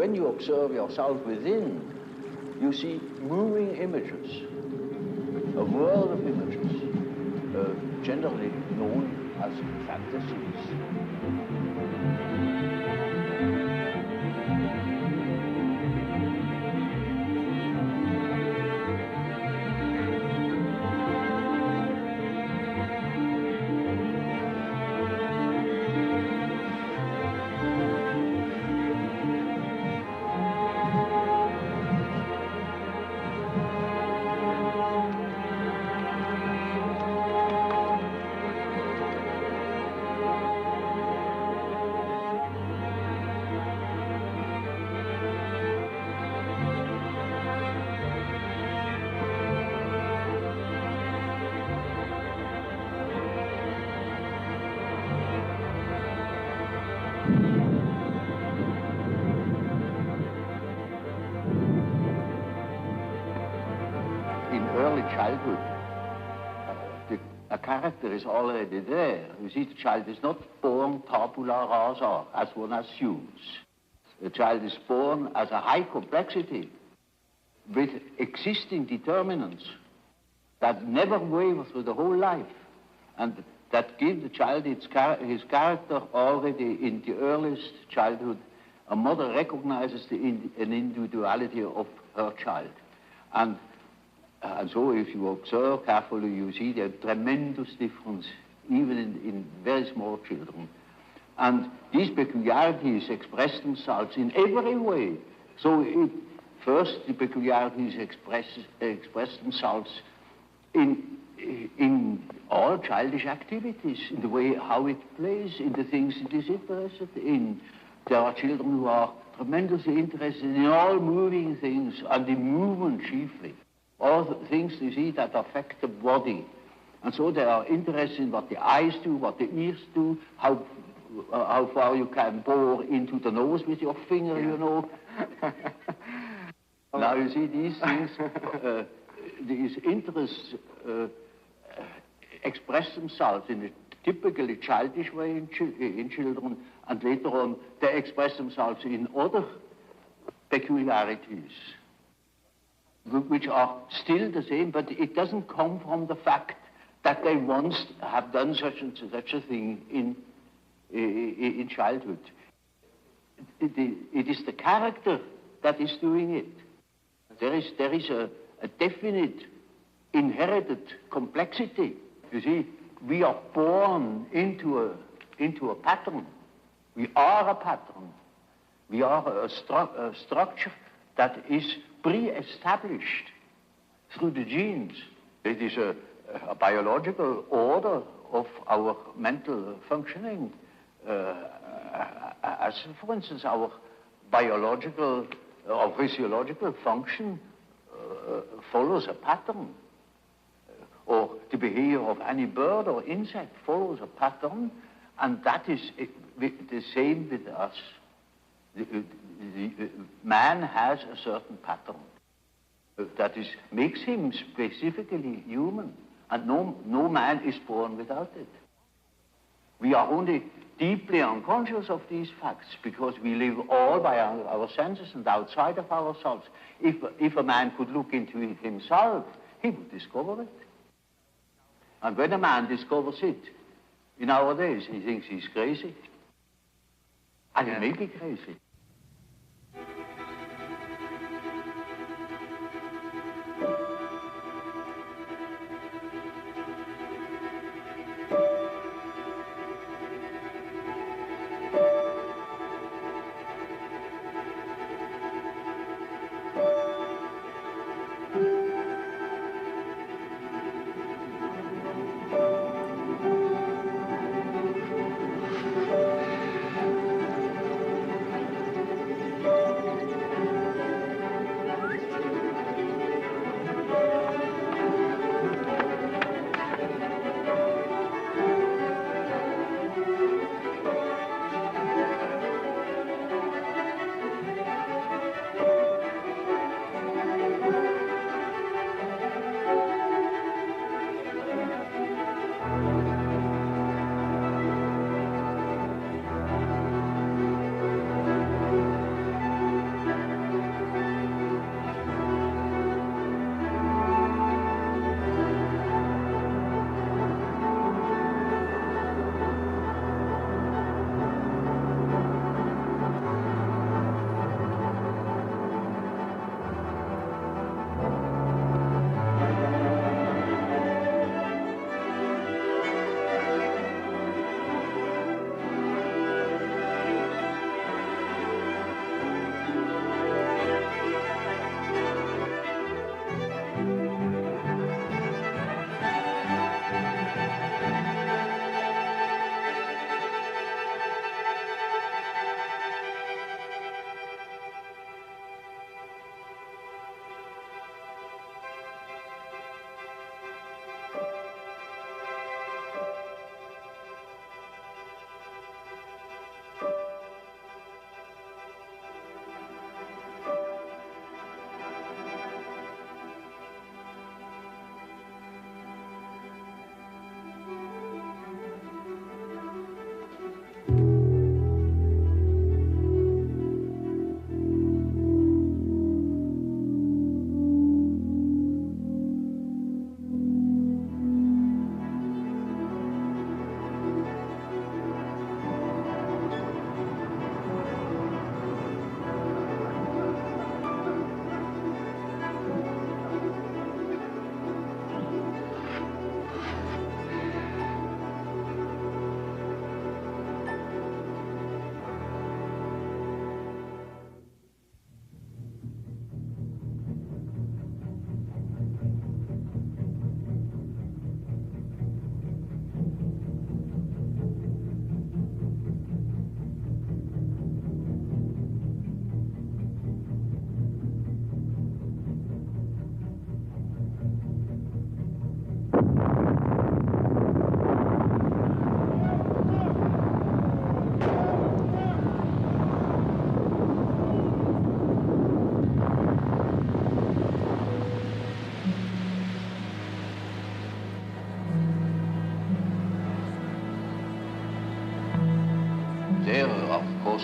when you observe yourself within, you see moving images, a world of images, generally known as fantasies. Childhood, a character is already there. You see, the child is not born tabula rasa, as one assumes. The child is born as a high complexity with existing determinants that never waver through the whole life, and that give the child his character already in the earliest childhood. A mother recognizes an individuality of her child. And so if you observe carefully, you see the tremendous difference, even in very small children. And these peculiarities express themselves in every way. So first, the peculiarities express themselves in all childish activities, in the way how it plays, in the things it is interested in. There are children who are tremendously interested in all moving things, and in movement chiefly. All the things, you see, that affect the body. And so they are interested in what the eyes do, what the ears do, how far you can bore into the nose with your finger, you know. Now, you see, these things, these interests express themselves in a typically childish way in children, and later on they express themselves in other peculiarities, which are still the same, but it doesn't come from the fact that they once have done such and such a thing in childhood. It is the character that is doing it. There is a definite inherited complexity. You see, we are born into a pattern. We are a pattern. We are a structure that is pre-established through the genes. It is a biological order of our mental functioning, as for instance our biological or physiological function follows a pattern, or the behavior of any bird or insect follows a pattern, and that is the same with us. Man has a certain pattern that makes him specifically human, and no man is born without it. We are only deeply unconscious of these facts because we live all by our senses and outside of ourselves. If a man could look into it himself, he would discover it. And when a man discovers it, in our days, he thinks he's crazy. And he may be crazy.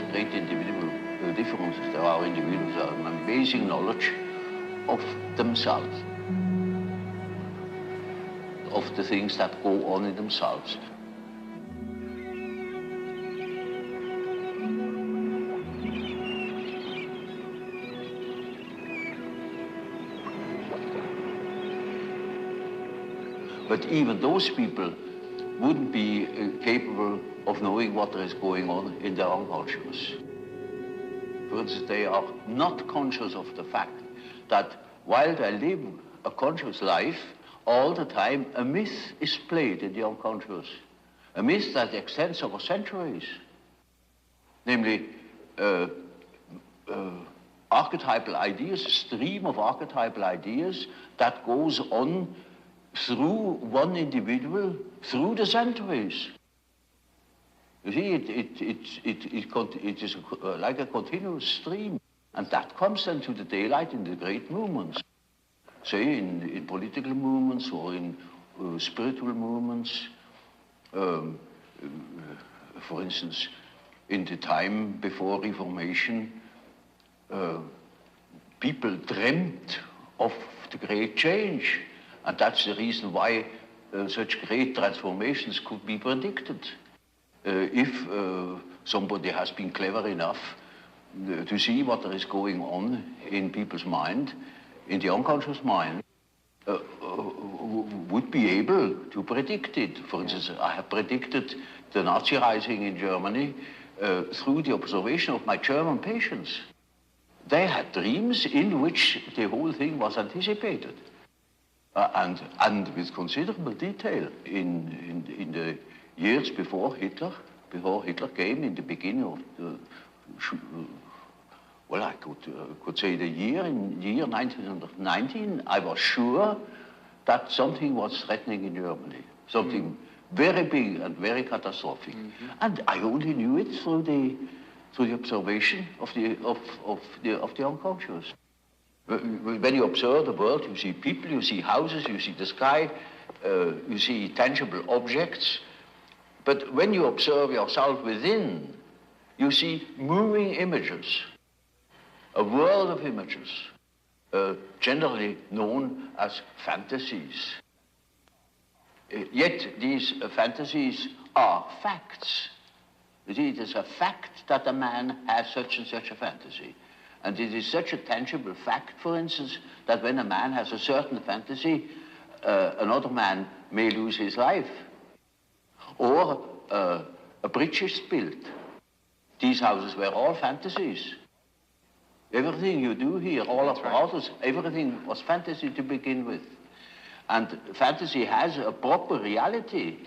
course, great individual differences. There are individuals who have an amazing knowledge of themselves, of the things that go on in themselves. But even those people wouldn't be capable of knowing what is going on in their unconscious. For instance, they are not conscious of the fact that while they live a conscious life, all the time a myth is played in the unconscious. A myth that extends over centuries. Namely, archetypal ideas, a stream of archetypal ideas that goes on through one individual, through the centuries. You see, it is like a continuous stream. And that comes then to the daylight in the great movements. Say, in political movements or in spiritual movements. For instance, in the time before Reformation, people dreamt of the great change. And that's the reason why such great transformations could be predicted. If somebody has been clever enough to see what there is going on in people's mind, in the unconscious mind, would be able to predict it. For instance, I have predicted the Nazi rising in Germany through the observation of my German patients. They had dreams in which the whole thing was anticipated. And with considerable detail in the years before Hitler came, in the beginning of the, well, I could say the year 1919, I was sure that something was threatening in Germany, something very big and very catastrophic. And I only knew it through the observation of the unconscious. When you observe the world, you see people, you see houses, you see the sky, you see tangible objects. But when you observe yourself within, you see moving images, a world of images, generally known as fantasies. Yet these fantasies are facts. You see, it is a fact that a man has such and such a fantasy. And it is such a tangible fact, for instance, that when a man has a certain fantasy, another man may lose his life. Or a bridge is built. These houses were all fantasies. Everything you do here, all of the houses, everything was fantasy to begin with. And fantasy has a proper reality.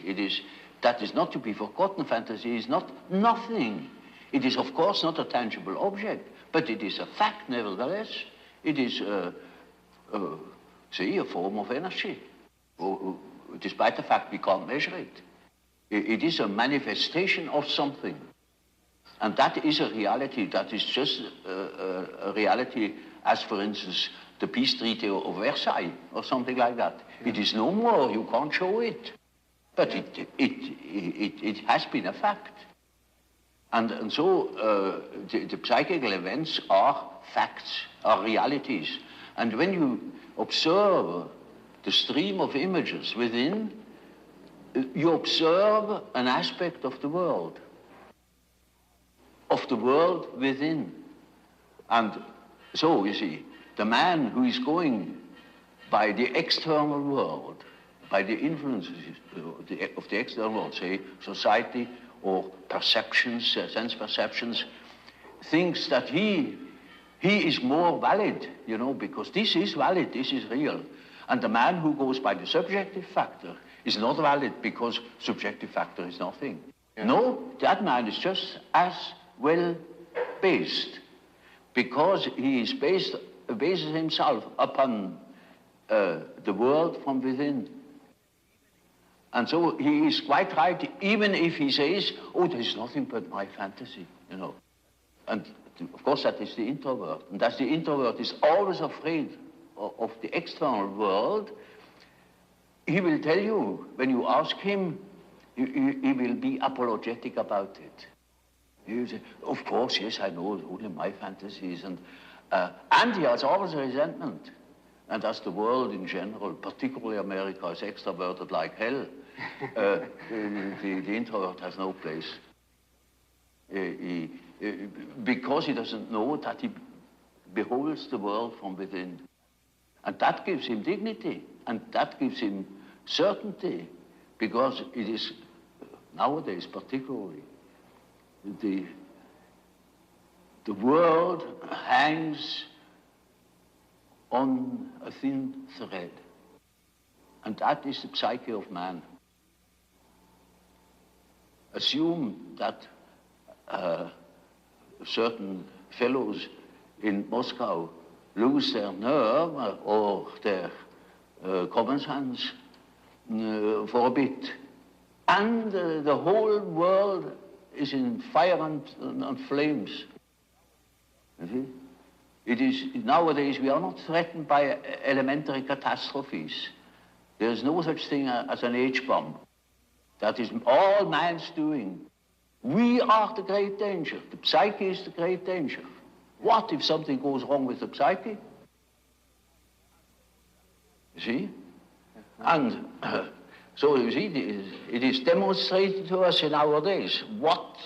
That is not to be forgotten. Fantasy is not nothing. It is, of course, not a tangible object. But it is a fact, nevertheless. It is, say, a form of energy, despite the fact we can't measure it. It is a manifestation of something. And that is a reality. That is just a reality as, for instance, the peace treaty of Versailles or something like that. Yeah. It is no more. You can't show it. But it has been a fact. And so the psychical events are facts, are realities. And when you observe the stream of images within, you observe an aspect of the world within. And so, you see, the man who is going by the external world, by the influences of the external world, say society, or perceptions, sense perceptions, thinks that he is more valid, you know, because this is valid, this is real. And the man who goes by the subjective factor is not valid because subjective factor is nothing. Yeah. No, that man is just as well based because he is bases himself upon the world from within. And so he is quite right, even if he says, oh, there's nothing but my fantasy, you know. And of course that is the introvert. And as the introvert is always afraid of the external world, he will tell you, when you ask him, he will be apologetic about it. You say, of course, yes, I know, only my fantasies. And he has always a resentment. And as the world in general, particularly America, is extroverted like hell, the introvert has no place. Because he doesn't know that he beholds the world from within. And that gives him dignity, and that gives him certainty, because it is, nowadays particularly, the world hangs on a thin thread, and that is the psyche of man. Assume that certain fellows in Moscow lose their nerve or their common sense for a bit, and the whole world is in fire and flames. You see? It is, nowadays we are not threatened by elementary catastrophes. There is no such thing as an H-bomb. That is all man's doing. We are the great danger. The psyche is the great danger. What if something goes wrong with the psyche? You see? And so you see, it is demonstrated to us in our days what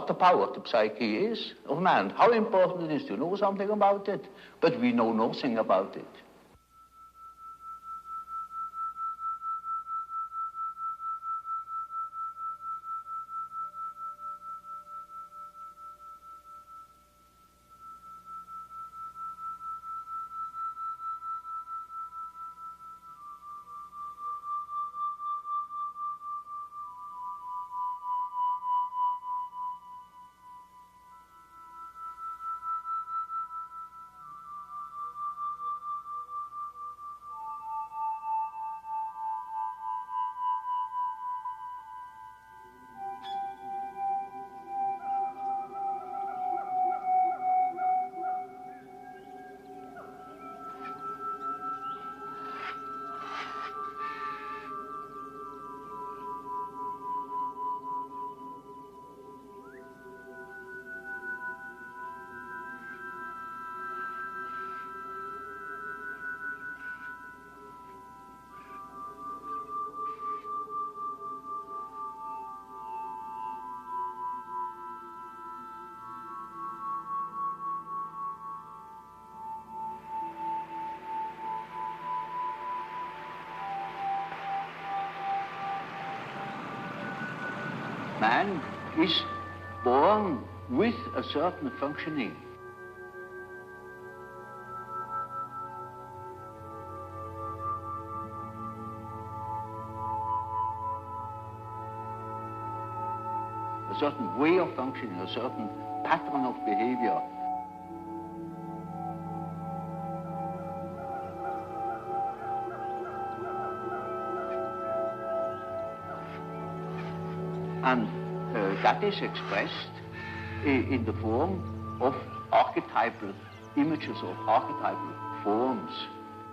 the power of the psyche is of man, how important it is to know something about it, but we know nothing about it. Man is born with a certain functioning. A certain way of functioning, a certain pattern of behavior. And that is expressed in the form of archetypal images or archetypal forms.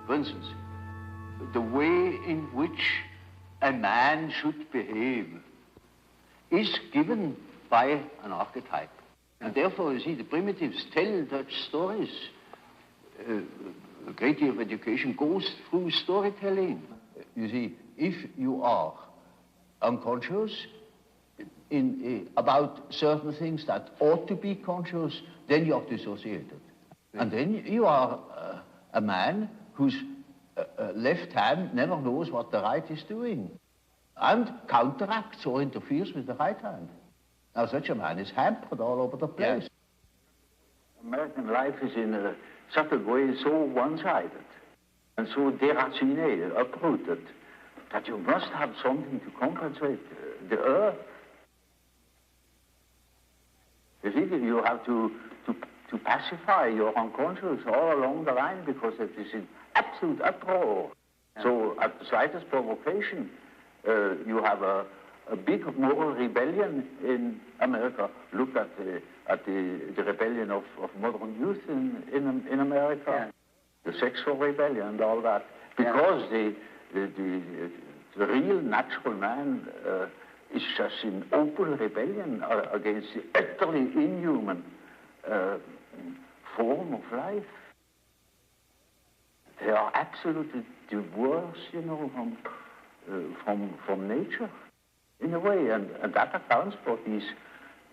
For instance, the way in which a man should behave is given by an archetype. And therefore, you see, the primitives tell such stories. A great deal of education goes through storytelling. You see, if you are unconscious about certain things that ought to be conscious, then you are dissociated. And then you are a man whose left hand never knows what the right is doing and counteracts or interferes with the right hand. Now, such a man is hampered all over the place. Yeah. American life is in a subtle way so one-sided and so déraciné, uprooted, that you must have something to compensate the earth. You see, you have to pacify your unconscious all along the line because it is in absolute uproar. Yeah. So at the slightest provocation, you have a big moral rebellion in America. Look at the rebellion of modern youth in America, yeah. The sexual rebellion and all that, because yeah. the real natural man is just in open rebellion against the utterly inhuman form of life. They are absolutely divorced, you know, from nature, in a way, and that accounts for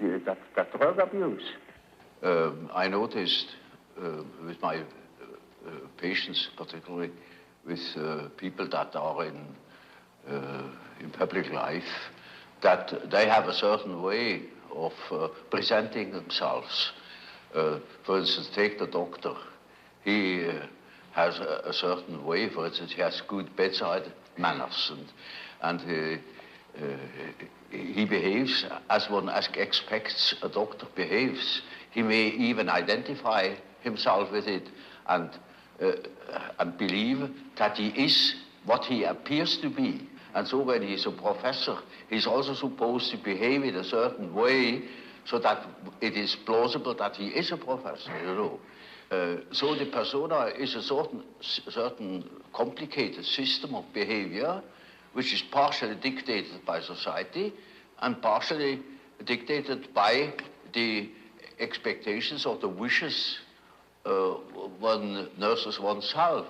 that drug abuse. I noticed with my patients, particularly with people that are in public life, that they have a certain way of presenting themselves. For instance, take the doctor. He has a certain way. For instance, he has good bedside manners, and he behaves as one expects a doctor behaves. He may even identify himself with it and believe that he is what he appears to be. And so when he's a professor, he's also supposed to behave in a certain way so that it is plausible that he is a professor, you know. So the persona is a certain complicated system of behavior which is partially dictated by society and partially dictated by the expectations or the wishes one nurses oneself.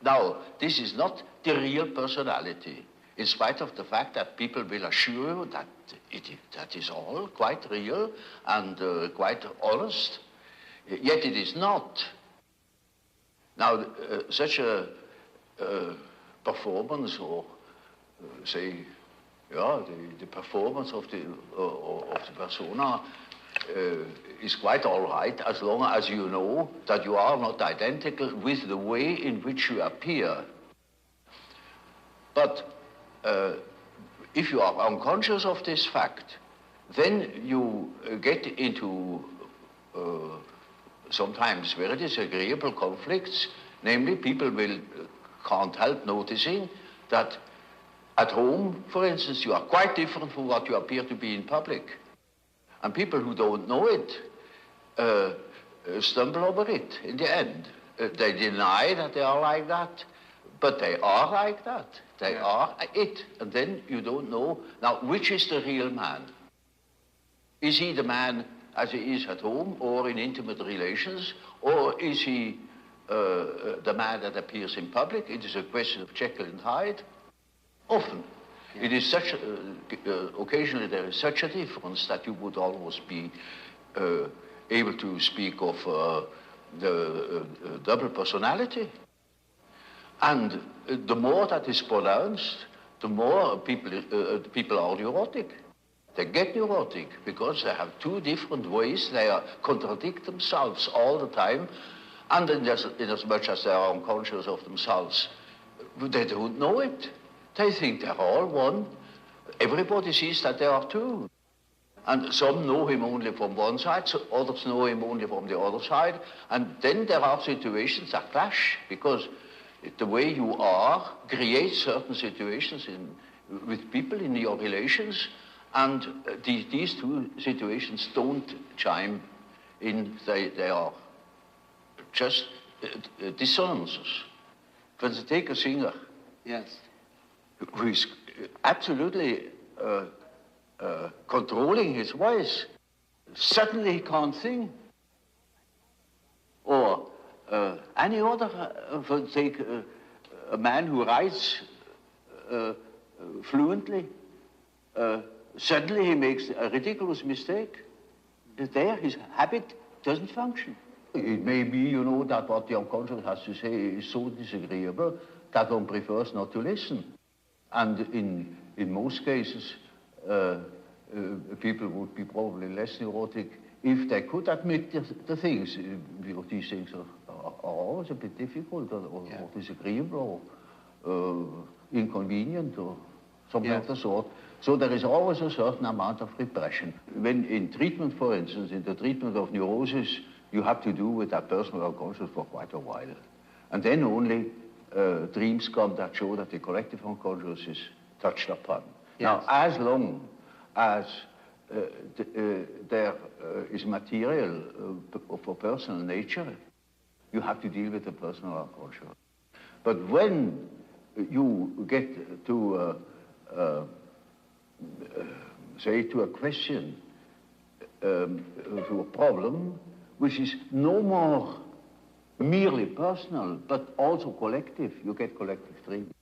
Now, this is not the real personality, in spite of the fact that people will assure you that that is all quite real and quite honest, yet it is not. Now, such a performance, or say, yeah, the performance of the persona is quite all right as long as you know that you are not identical with the way in which you appear. But if you are unconscious of this fact, then you get into sometimes very disagreeable conflicts. Namely, people can't help noticing that at home, for instance, you are quite different from what you appear to be in public. And people who don't know it stumble over it in the end. They deny that they are like that, but they are like that. They are it. And then you don't know, now, which is the real man? Is he the man as he is at home or in intimate relations? Or is he the man that appears in public? It is a question of Jekyll and Hyde. Often. Yeah. It is such, occasionally there is such a difference that you would almost be able to speak of the double personality. And the more that is pronounced, the more people are neurotic. They get neurotic because they have two different ways. They contradict themselves all the time, and in as much as they are unconscious of themselves, they don't know it. They think they're all one. Everybody sees that they are two. And some know him only from one side, so others know him only from the other side. And then there are situations that clash, because the way you are creates certain situations with people in your relations, and these two situations don't chime in. They are just dissonances. For instance, take a singer. Yes. Who is absolutely controlling his voice. Suddenly he can't sing. Or any other, for take a man who writes fluently. Suddenly he makes a ridiculous mistake. There, his habit doesn't function. It may be, you know, that what the unconscious has to say is so disagreeable that one prefers not to listen. And in most cases, people would be probably less neurotic if they could admit the things. These things are always a bit difficult or disagreeable or inconvenient or something of the sort. So there is always a certain amount of repression. When in treatment, for instance, in the treatment of neurosis, you have to do with that personal unconscious for quite a while. And then only dreams come that show that the collective unconscious is touched upon. Yes. Now, as long as there is material for personal nature, you have to deal with the personal unconscious. But when you get to uh, say, to a question, to a problem, which is no more merely personal, but also collective. You get collective dreaming.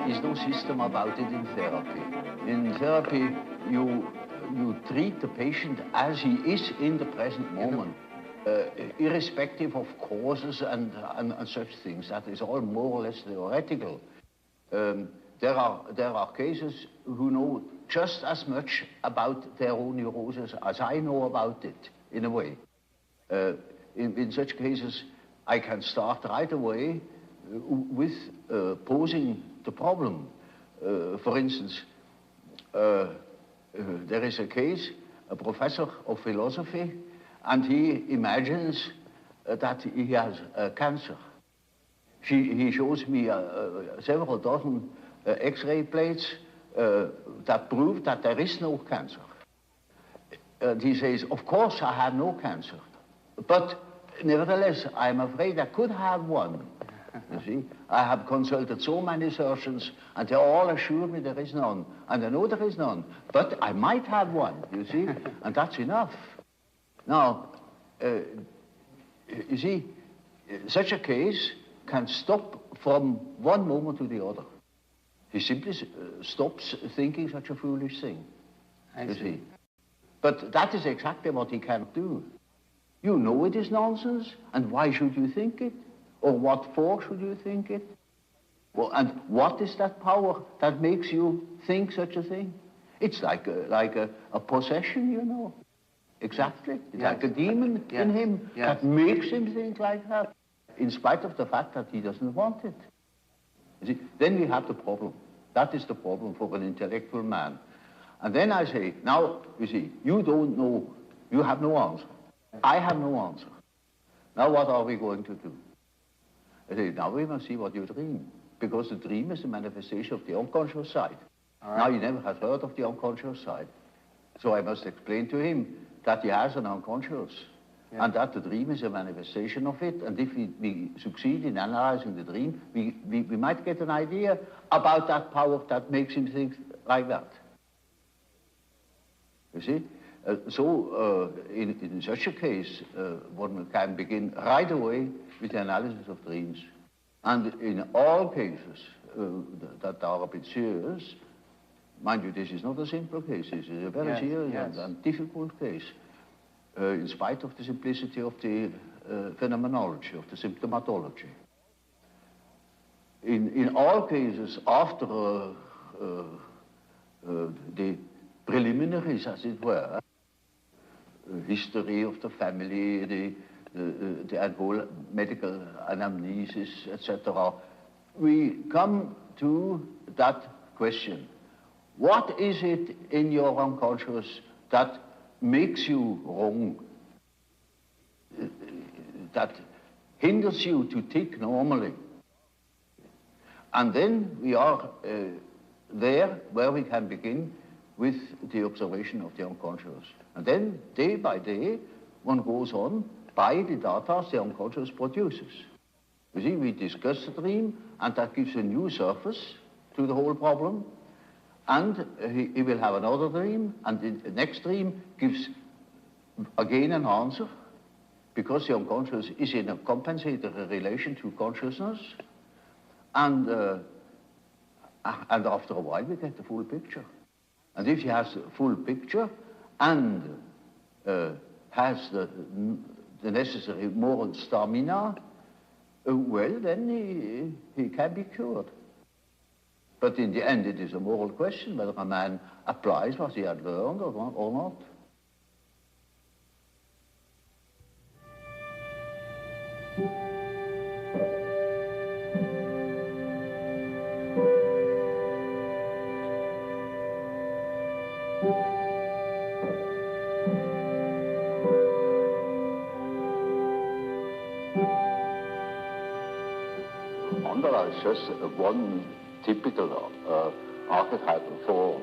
is no system about it in therapy. In therapy, you treat the patient as he is in the present moment, irrespective of causes and such things. That is all more or less theoretical. There are cases who know just as much about their own neurosis as I know about it, in a way. In such cases, I can start right away with posing the problem. For instance, there is a case, a professor of philosophy, and he imagines that he has cancer. He shows me several dozen X-ray plates that prove that there is no cancer. And he says, of course I have no cancer, but nevertheless, I'm afraid I could have one. You see, I have consulted so many surgeons, and they all assure me there is none, and I know there is none, but I might have one, you see, and that's enough. Now, you see, such a case can stop from one moment to the other. He simply stops thinking such a foolish thing, you see. But that is exactly what he can't do. You know it is nonsense, and why should you think it? Or what for should you think it? Well, and what is that power that makes you think such a thing? It's like a possession, you know. Exactly. It's like a demon in him that makes him think like that, in spite of the fact that he doesn't want it. You see, then we have the problem. That is the problem for an intellectual man. And then I say, now, you see, you don't know, you have no answer. I have no answer. Now what are we going to do? I say, now we must see what you dream, because the dream is a manifestation of the unconscious side. Right. Now he never has heard of the unconscious side. So I must explain to him that he has an unconscious, and that the dream is a manifestation of it, and if we succeed in analyzing the dream, we might get an idea about that power that makes him think like that. You see? In such a case, one can begin right away with the analysis of dreams. And in all cases that are a bit serious, mind you, this is not a simple case, this is a very serious and difficult case, in spite of the simplicity of the phenomenology, of the symptomatology. In all cases, after the preliminaries, as it were, history of the family, the whole medical anamnesis, etc., we come to that question. What is it in your unconscious that makes you wrong, that hinders you to think normally? And then we are there where we can begin with the observation of the unconscious. And then, day by day, one goes on by the data the unconscious produces. You see, we discuss the dream, and that gives a new surface to the whole problem. And he will have another dream, and the next dream gives again an answer, because the unconscious is in a compensatory relation to consciousness. And after a while, we get the full picture. And if he has the full picture and has the necessary moral stamina, well, then he can be cured. But in the end, it is a moral question whether a man applies what he had learned or not. Is just one typical archetypal form.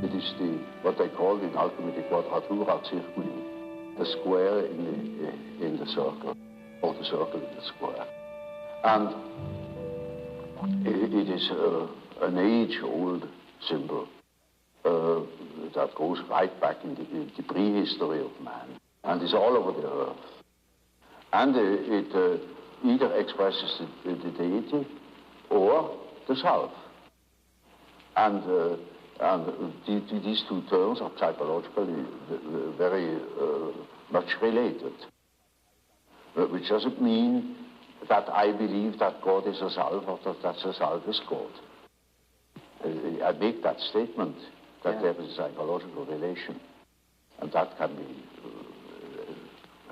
It is what they call in alchemy the quadratura circuli, the square in the circle, or the circle in the square. And it is an age-old symbol that goes right back in the prehistory of man, and is all over the earth. And it either expresses the deity or the self. these two terms are psychologically very much related, which doesn't mean that I believe that God is a self or that the self is God. I make that statement that there is a psychological relation, and that can be,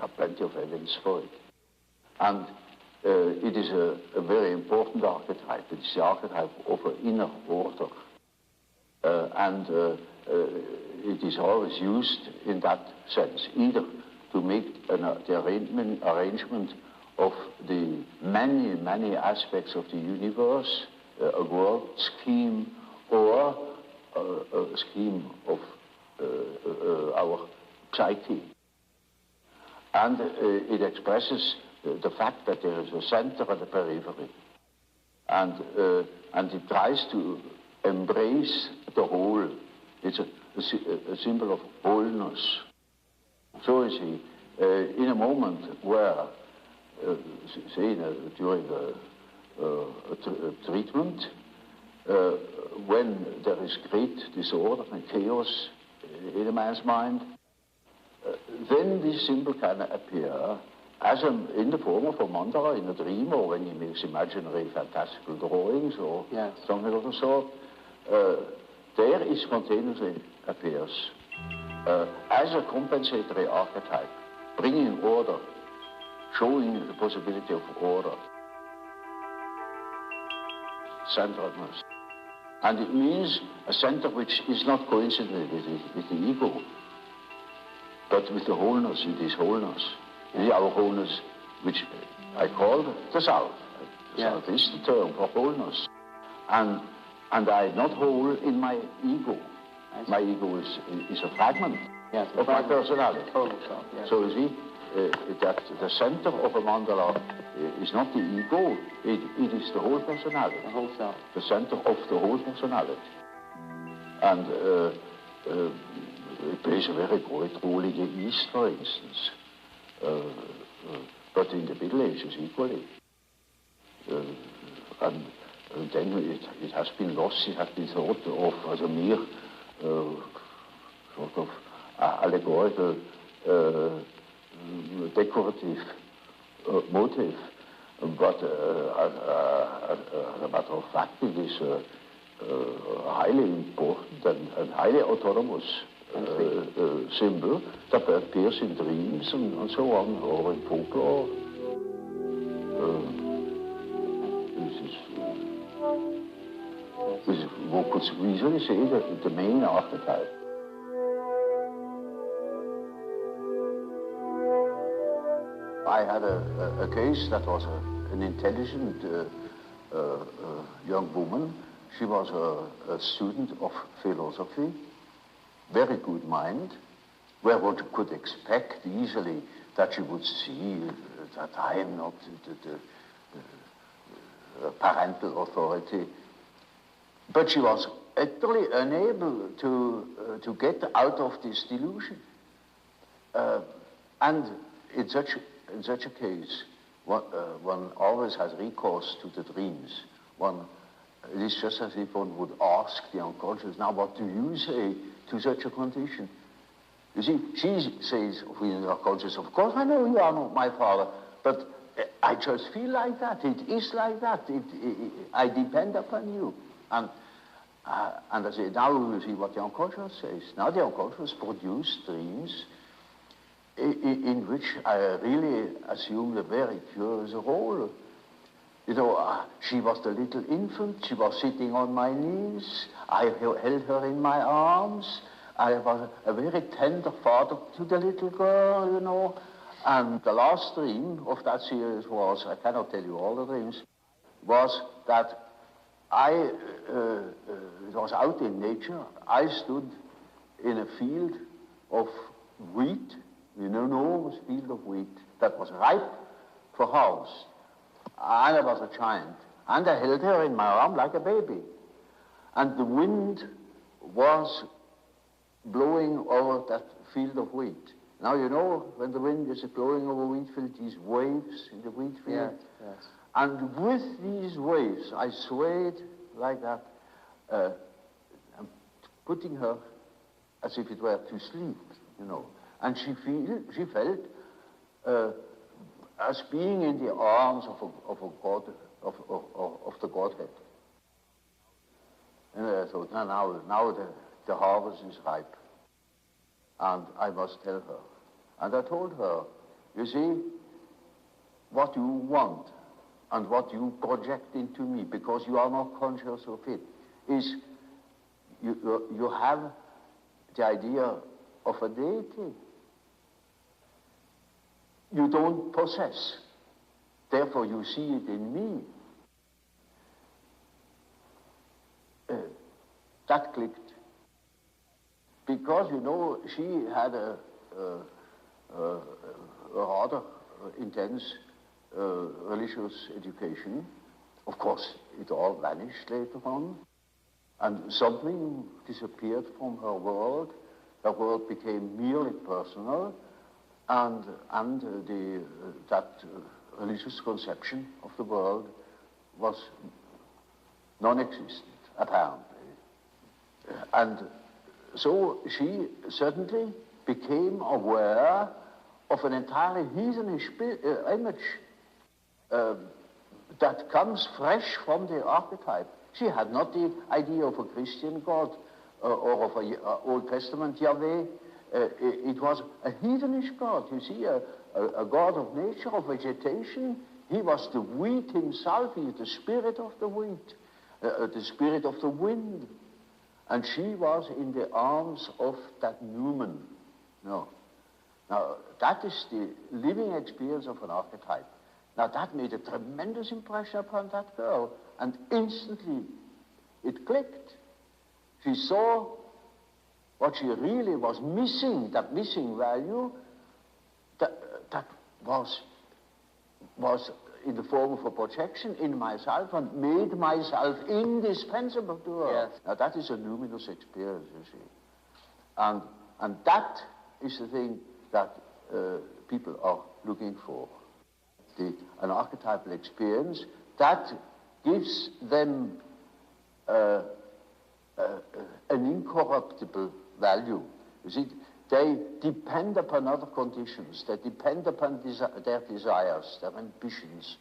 have plenty of evidence for it. And it is a very important archetype. It's the archetype of an inner order. It is always used in that sense, either to make the arrangement of the many, many aspects of the universe, a world scheme, or a scheme of our psyche. And it expresses the fact that there is a center and a periphery. And it tries to embrace the whole. It's a symbol of wholeness. So you see, in a moment where, say, during a treatment, when there is great disorder and chaos in a man's mind, then this symbol can appear as in the form of a mandala in a dream, or when he makes imaginary fantastical drawings, or something of the sort. There it spontaneously appears as a compensatory archetype, bringing order, showing the possibility of order, centeredness. And it means a center which is not coincident with the ego, but with the wholeness. It is wholeness. It is our wholeness, which I call the self. The self is the term for wholeness. And I'm not whole in my ego. My ego is a fragment of my personality. So you see, that the center of a mandala is not the ego, it is the whole personality. The whole self. The center of the whole personality. And it plays a very great role in the East, for instance. But in the Middle Ages equally. And then it has been lost, it has been thought of as a mere sort of allegorical, decorative motive. But as a matter of fact, it is highly important and highly autonomous symbol that appears in dreams and so on, or in folklore. This is, one could easily say that the main archetype. I had a case that was an intelligent young woman. She was a student of philosophy, very good mind, where one could expect easily that she would see that I am not the parental authority. But she was utterly unable to get out of this delusion. And in such a case, one always has recourse to the dreams. It is just as if one would ask the unconscious, now what do you say to such a condition? You see, she says within the unconscious, of course I know you are not my father, but I just feel like that. It is like that. I depend upon you. And I say, now we will see what the unconscious says. Now the unconscious produced dreams in which I really assumed a very curious role. You know, she was the little infant, she was sitting on my knees, I held her in my arms, I was a very tender father to the little girl, you know. And the last dream of that series was, I cannot tell you all the dreams, was that it was out in nature. I stood in a field of wheat, an enormous field of wheat that was ripe for harvest. And I was a giant. And I held her in my arm like a baby. And the wind was blowing over that field of wheat. Now, you know, when the wind is blowing over a wheat field, these waves in the wheat field. Yes. And with these waves, I swayed like that. putting her as if it were to sleep, you know. And she felt as being in the arms of a god, of the Godhead. And I thought, now the harvest is ripe, and I must tell her. And I told her, you see, what you want and what you project into me, because you are not conscious of it, is you have the idea of a deity. You don't possess. Therefore, you see it in me. That clicked. Because, you know, she had a rather intense religious education. Of course, it all vanished later on. And something disappeared from her world. Her world became merely personal. And that religious conception of the world was non-existent, apparently. And so she certainly became aware of an entirely heathenish image that comes fresh from the archetype. She had not the idea of a Christian God or of an Old Testament Yahweh. It was a heathenish God, you see, a God of nature, of vegetation. He was the wheat himself. He is the spirit of the wheat, the spirit of the wind. And she was in the arms of that Newman. No. Now, that is the living experience of an archetype. Now, that made a tremendous impression upon that girl, and instantly it clicked. She saw what she really was missing, that missing value, that was in the form of a projection in myself and made myself indispensable to her. Yes. Now that is a luminous experience, you see. And that is the thing that people are looking for. An archetypal experience that gives them an incorruptible value. You see, they depend upon other conditions. They depend upon their desires, their ambitions,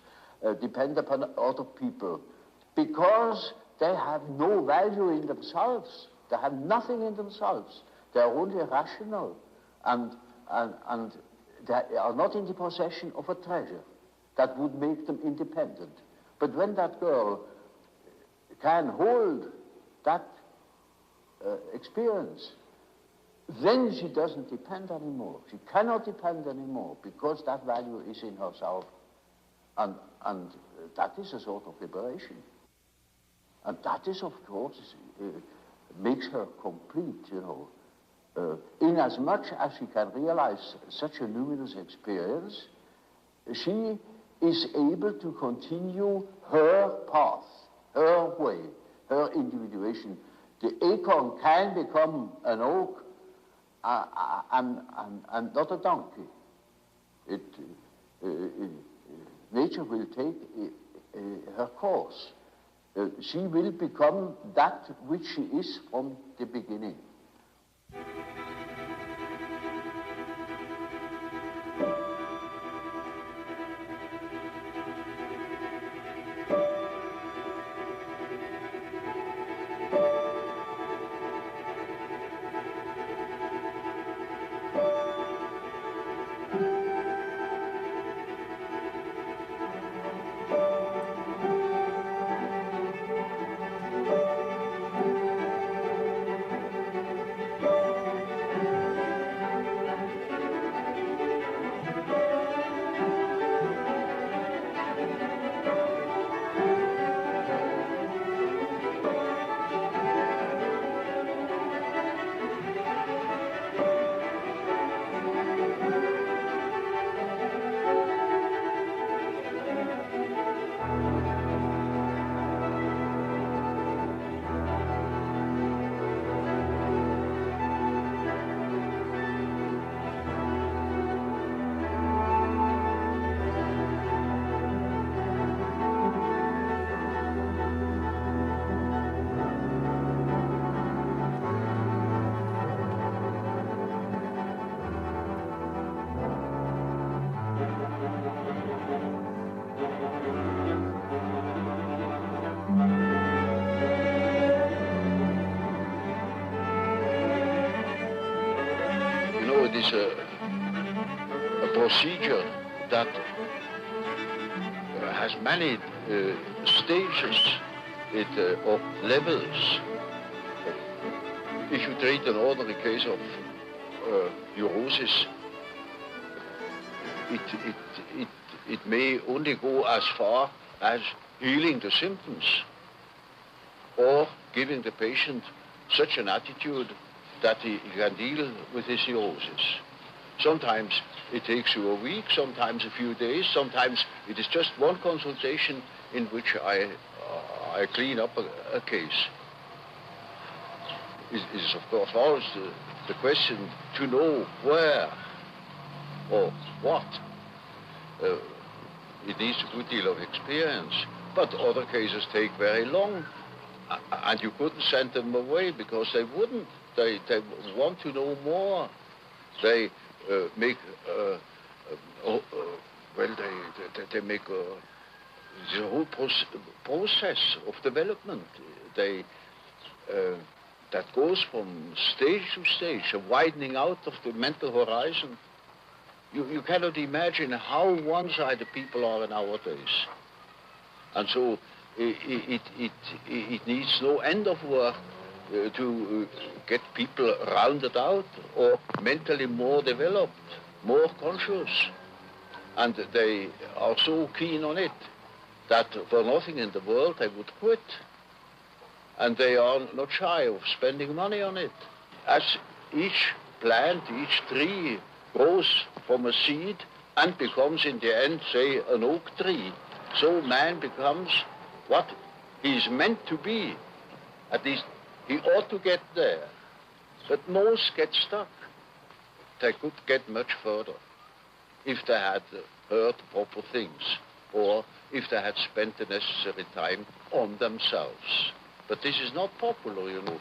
depend upon other people, because they have no value in themselves. They have nothing in themselves. They are only rational, and they are not in the possession of a treasure that would make them independent. But when that girl can hold that experience, then she doesn't depend anymore. She cannot depend anymore because that value is in herself. And that is a sort of liberation. And that is, of course, makes her complete, you know. Inasmuch as she can realize such a luminous experience, she is able to continue her path, her way, her individuation. The acorn can become an oak and not a donkey. Nature will take her course. She will become that which she is from the beginning. it is a procedure that has many stages or levels. If you treat an ordinary case of neurosis, it may only go as far as healing the symptoms or giving the patient such an attitude that he can deal with his neurosis. Sometimes it takes you a week, sometimes a few days, sometimes it is just one consultation in which I clean up a case. It is, of course, always the question to know where or what. It needs a good deal of experience, but other cases take very long, and you couldn't send them away because they wouldn't. They want to know more. They make they make the whole process of development. They that goes from stage to stage, a widening out of the mental horizon. You cannot imagine how one-sided people are nowadays. And so it needs no end of work to get people rounded out or mentally more developed, more conscious. And they are so keen on it that for nothing in the world they would quit. And they are not shy of spending money on it. As each plant, each tree grows from a seed and becomes in the end, say, an oak tree, so man becomes what he is meant to be. At least he ought to get there. But most get stuck. They could get much further if they had heard proper things or if they had spent the necessary time on themselves. But this is not popular, you know,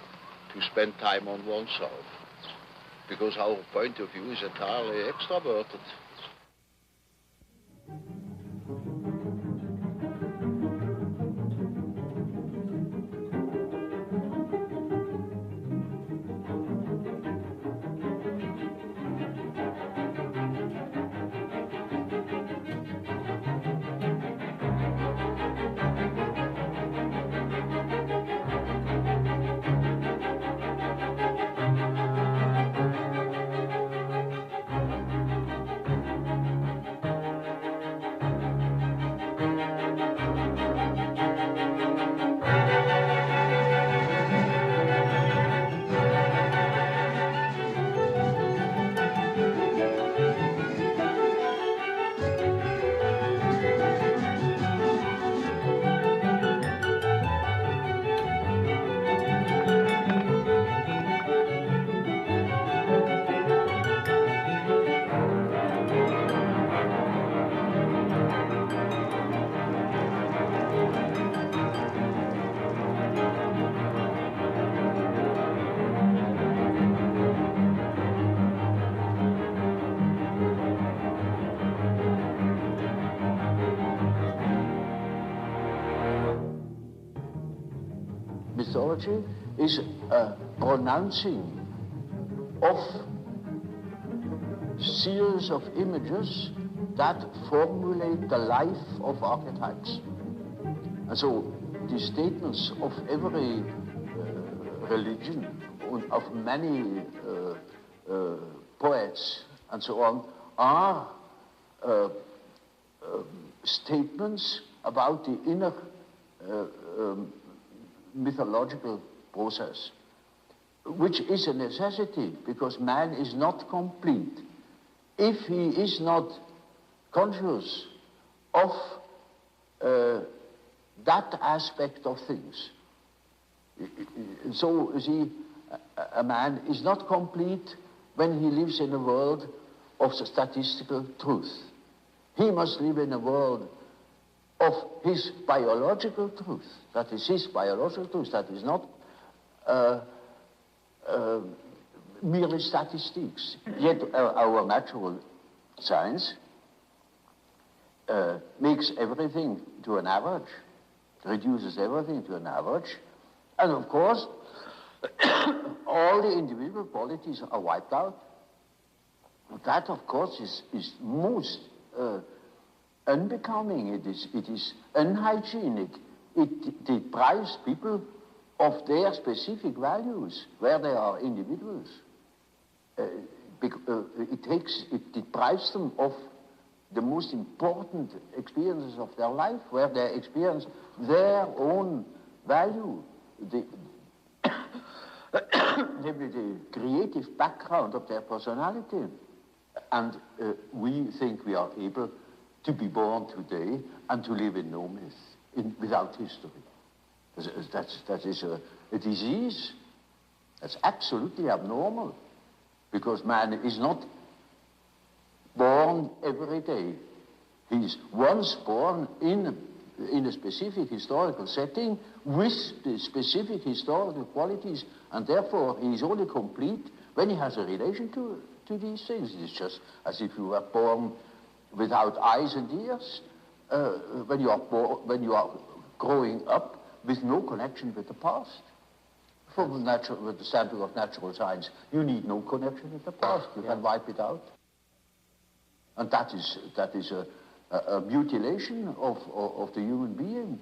to spend time on oneself, because our point of view is entirely extroverted. Mythology is a pronouncing of series of images that formulate the life of archetypes. And so the statements of every religion, of many poets and so on, are statements about the inner mythological process, which is a necessity because man is not complete if he is not conscious of that aspect of things. So, you see, a man is not complete when he lives in a world of statistical truth. He must live in a world of his biological truth. That is his biological truth. That is not merely statistics. Yet our natural science makes everything to an average, reduces everything to an average. And of course, all the individual qualities are wiped out. That, of course, is most unbecoming. It is unhygienic. It deprives people of their specific values, where they are individuals. It deprives them of the most important experiences of their life, where they experience their own value, namely the creative background of their personality. And we think we are able to be born today and to live in no myth, without history. That is a disease. That's absolutely abnormal, because man is not born every day. He is once born in a specific historical setting with the specific historical qualities, and therefore he is only complete when he has a relation to these things. It's just as if you were born without eyes and ears, when you are growing up with no connection with the past. From the standpoint of natural science, you need no connection with the past. You can wipe it out. And that is a mutilation of the human being.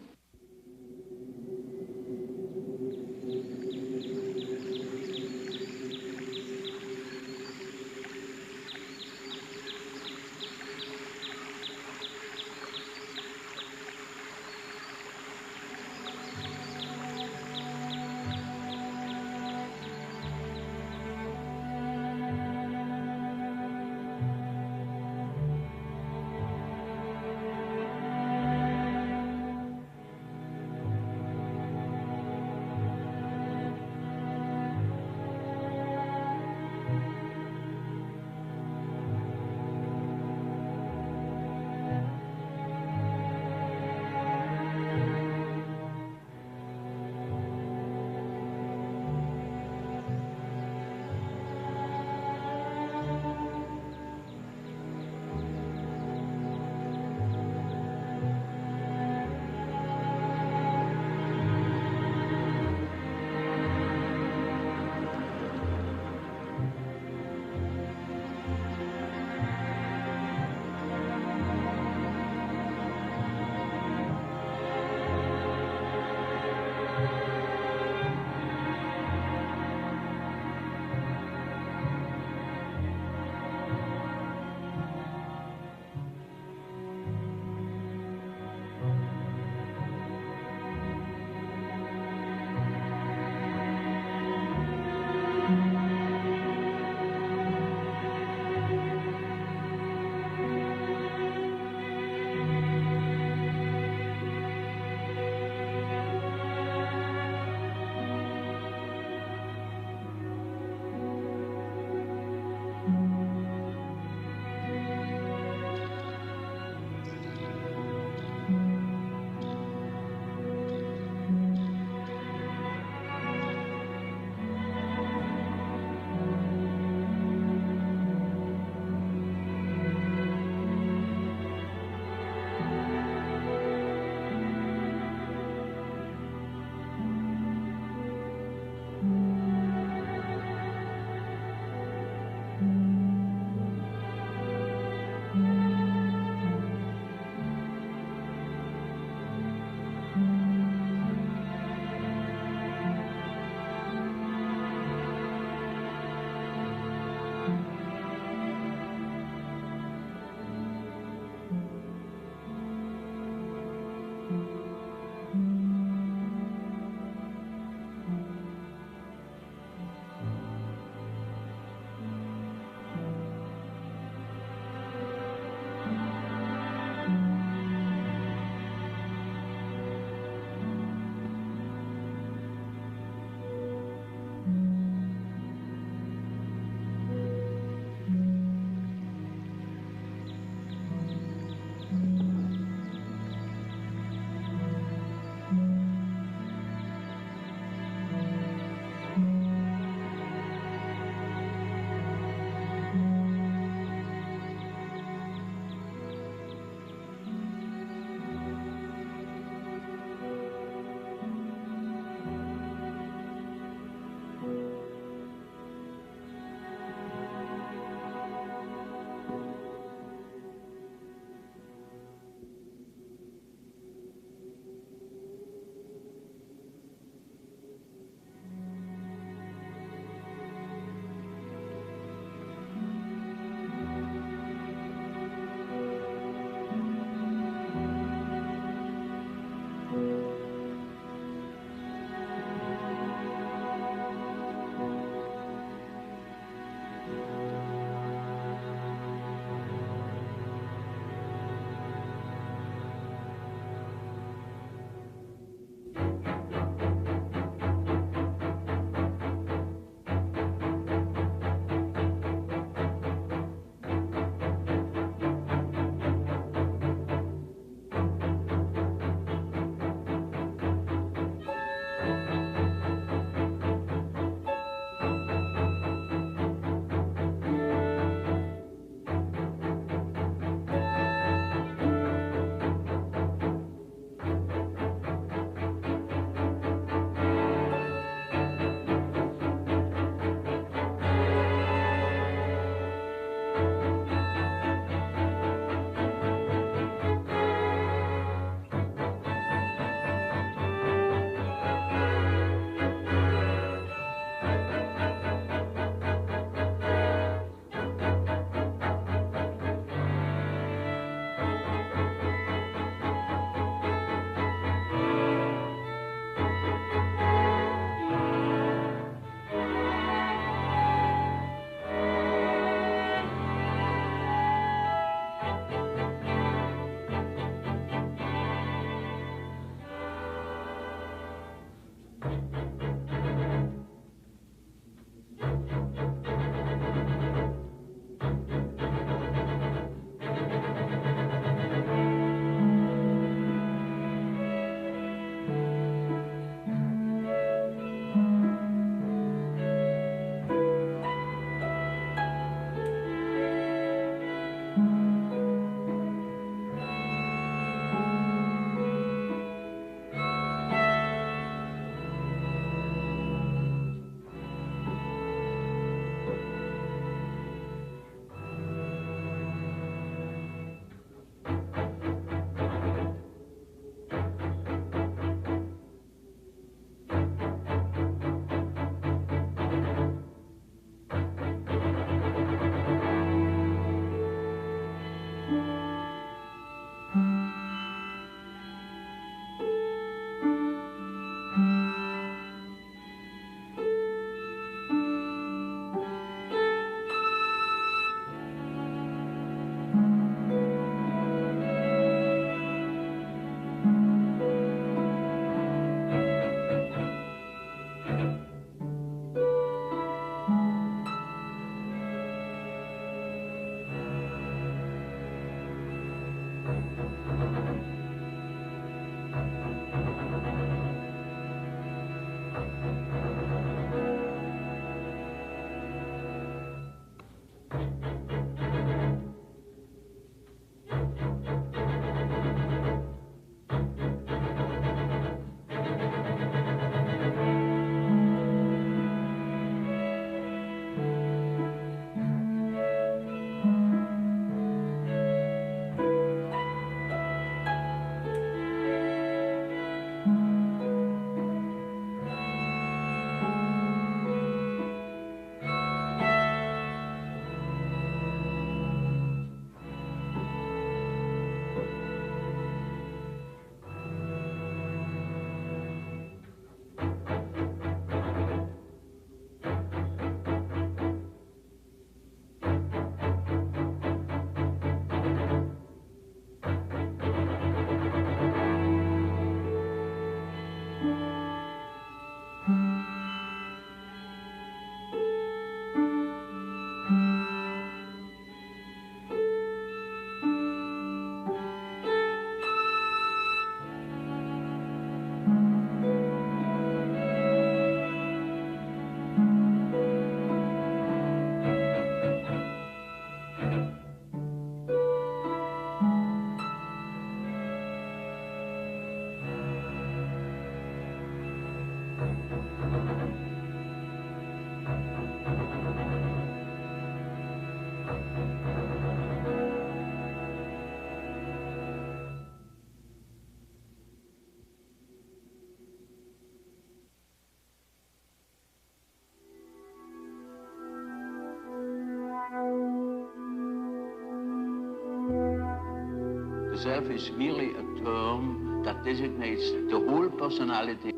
The self is merely a term that designates the whole personality.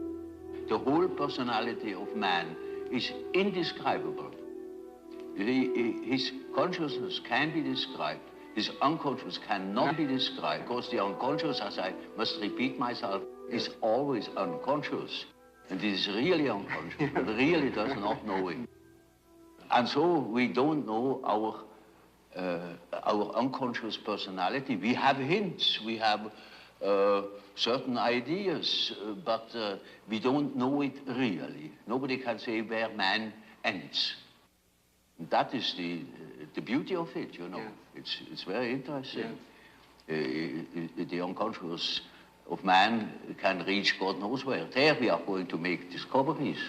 The whole personality of man is indescribable. His consciousness can be described. His unconscious cannot be described, because the unconscious, as I must repeat myself, is always unconscious. And it is really unconscious, but really does not know it. And so we don't know our unconscious personality. We have hints, we have certain ideas, but we don't know it really. Nobody can say where man ends. That is the beauty of it, you know. Yeah. It's very interesting. Yeah. The unconscious of man can reach God knows where. There we are going to make discoveries.